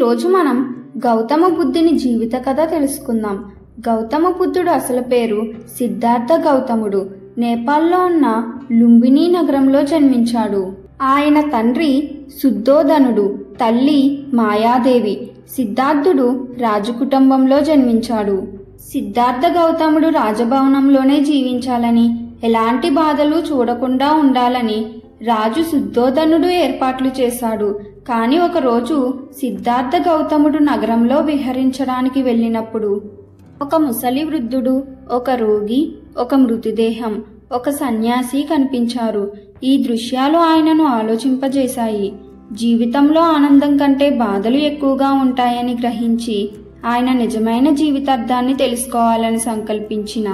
ఈరోజు మనం గౌతమ బుద్ధుని జీవిత కథ తెలుసుకుందాం. గౌతమ బుద్ధుడు అసలు పేరు సిద్ధార్థ గౌతముడు. నేపాల్లో ఉన్న లుంబిని నగరంలో జన్మించాడు. ఆయన తండ్రి శుద్ధోదనుడు, తల్లి మాయాదేవి. సిద్ధార్థుడు రాజు కుటుంబంలో జన్మించాడు. సిద్ధార్థ గౌతముడు రాజభవనంలోనే జీవించాలని, ఎలాంటి బాధలు చూడకుండా ఉండాలని రాజు శుద్ధోదనుడు ఏర్పాట్లు చేశాడు. కాని ఒకరోజు సిద్ధార్థ గౌతముడు నగరంలో విహరించడానికి వెళ్ళినప్పుడు ఒక ముసలి వృద్ధుడు, ఒక రోగి, ఒక మృతదేహం, ఒక సన్యాసి కనిపించారు. ఈ దృశ్యాలు ఆయనను ఆలోచింపజేశాయి. జీవితంలో ఆనందం కంటే బాధలు ఎక్కువగా ఉంటాయని గ్రహించి ఆయన నిజమైన జీవితార్థాన్ని తెలుసుకోవాలని సంకల్పించిన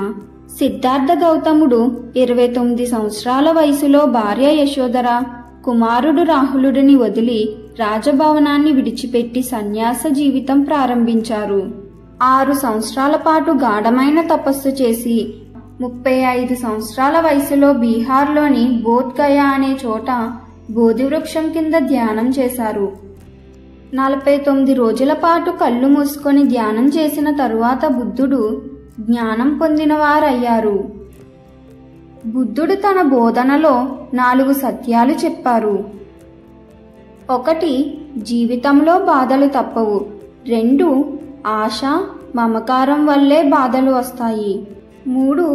సిద్ధార్థ గౌతముడు 29 సంవత్సరాల వయసులో భార్య యశోధర, కుమారుడు రాహులుడిని వదిలి రాజభవనాన్ని విడిచిపెట్టి సన్యాస జీవితం ప్రారంభించారు. 6 సంవత్సరాల పాటు గాఢమైన తపస్సు చేసి 35 సంవత్సరాల వయసులో బీహార్లోని బోధ్గయా అనే చోట బోధివృక్షం కింద ధ్యానం చేశారు. 49 రోజుల పాటు కళ్ళు మూసుకొని ధ్యానం చేసిన తరువాత బుద్ధుడు జ్ఞానం పొందినవారయ్యారు. బుద్ధుడు తన బోధనలో 4 సత్యాలు చెప్పారు. 1. జీవితంలో బాధలు తప్పవు. 2. ఆశ, మమకారం వల్లే బాధలు వస్తాయి. 3.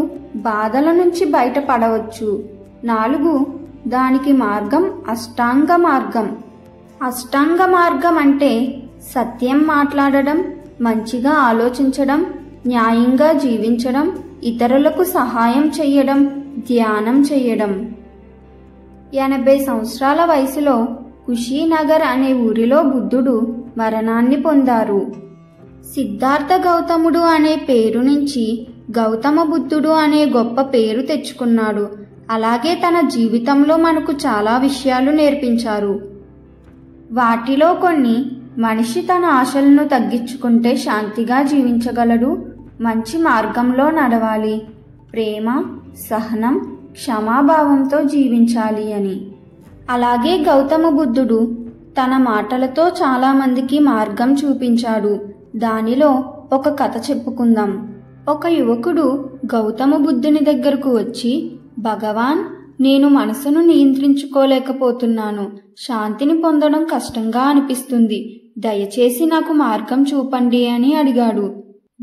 బాధల నుంచి బయటపడవచ్చు. 4. దానికి మార్గం అష్టాంగ మార్గం. అష్టాంగ మార్గం అంటే సత్యం మాట్లాడడం, మంచిగా ఆలోచించడం, న్యాయంగా జీవించడం, ఇతరులకు సహాయం చేయడం, ధ్యానం చేయడం. 80 సంవత్సరాల వయసులో కుషీనగర్ అనే ఊరిలో బుద్ధుడు మరణాన్ని పొందారు. సిద్ధార్థ గౌతముడు అనే పేరు నుంచి గౌతమ బుద్ధుడు అనే గొప్ప పేరు తెచ్చుకున్నాడు. అలాగే తన జీవితంలో మనకు చాలా విషయాలు నేర్పించారు. వాటిలో కొన్ని: మనిషి తన ఆశలను తగ్గించుకుంటే శాంతిగా జీవించగలడు, మంచి మార్గంలో నడవాలి, ప్రేమ, సహనం, క్షమాభావంతో జీవించాలి అని. అలాగే గౌతమ బుద్ధుడు తన మాటలతో చాలా మందికి మార్గం చూపించాడు. దానిలో ఒక కథ చెప్పుకుందాం. ఒక యువకుడు గౌతమ బుద్ధుని దగ్గరకు వచ్చి, భగవాన్, నేను మనసును నియంత్రించుకోలేకపోతున్నాను, శాంతిని పొందడం కష్టంగా అనిపిస్తుంది, దయచేసి నాకు మార్గం చూపండి అని అడిగాడు.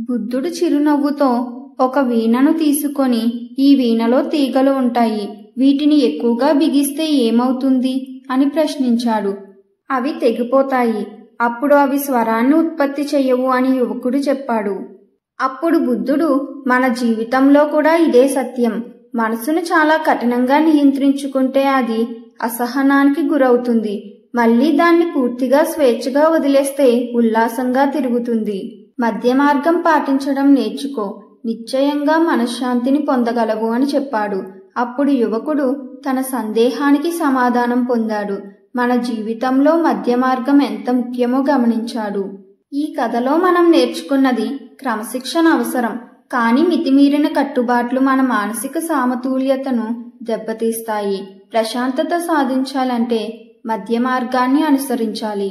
బుద్ధుడు చిరునవ్వుతో ఒక వీణను తీసుకొని, ఈ వీణలో తీగలు ఉంటాయి, వీటిని ఎక్కువగా బిగిస్తే ఏమవుతుంది అని ప్రశ్నించాడు. అవి తెగిపోతాయి, అప్పుడు అవి స్వరాన్ని ఉత్పత్తి చెయ్యవు అని యువకుడు చెప్పాడు. అప్పుడు బుద్ధుడు, మన జీవితంలో కూడా ఇదే సత్యం. మనసును చాలా కఠినంగా నియంత్రించుకుంటే అది అసహనానికి గురవుతుంది. మళ్ళీ దాన్ని పూర్తిగా స్వేచ్ఛగా వదిలేస్తే ఉల్లాసంగా తిరుగుతుంది. మధ్య మార్గం పాటించడం నేర్చుకో, నిశ్చయంగా మనశ్శాంతిని పొందగలవు అని చెప్పాడు. అప్పుడు యువకుడు తన సందేహానికి సమాధానం పొందాడు. మన జీవితంలో మధ్య మార్గం ఎంత ముఖ్యమో గమనించాడు. ఈ కథలో మనం నేర్చుకున్నది క్రమశిక్షణ అవసరం, కానీ మితిమీరిన కట్టుబాట్లు మన మానసిక సమతుల్యతను దెబ్బతీస్తాయి. ప్రశాంతత సాధించాలంటే మధ్య మార్గాన్ని అనుసరించాలి.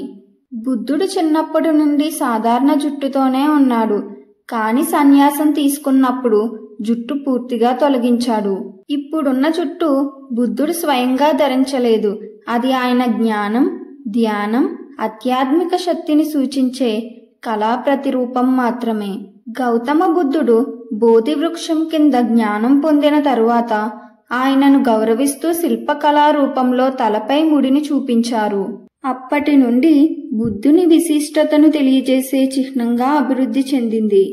బుద్ధుడు చిన్నప్పటి నుండి సాధారణ జుట్టుతోనే ఉన్నాడు. కాని సన్యాసం తీసుకున్నప్పుడు జుట్టు పూర్తిగా తొలగించాడు. ఇప్పుడున్న జుట్టు బుద్ధుడు స్వయంగా ధరించలేదు. అది ఆయన జ్ఞానం, ధ్యానం, ఆధ్యాత్మిక శక్తిని సూచించే కళా ప్రతిరూపం మాత్రమే. గౌతమ బుద్ధుడు బోధివృక్షం కింద జ్ఞానం పొందిన తరువాత ఆయనను గౌరవిస్తూ శిల్పకళా రూపంలో తలపై ముడిని చూపించారు. అప్పటి నుండి బుద్ధుని విశిష్టతను తెలియజేసే చిహ్నంగా అభివృద్ధి చెందింది.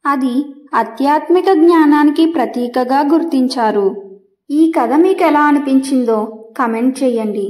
అది ఆధ్యాత్మిక జ్ఞానానికి ప్రతీకగా గుర్తించారు. ఈ కథ మీకు ఎలా అనిపించిందో కమెంట్ చేయండి.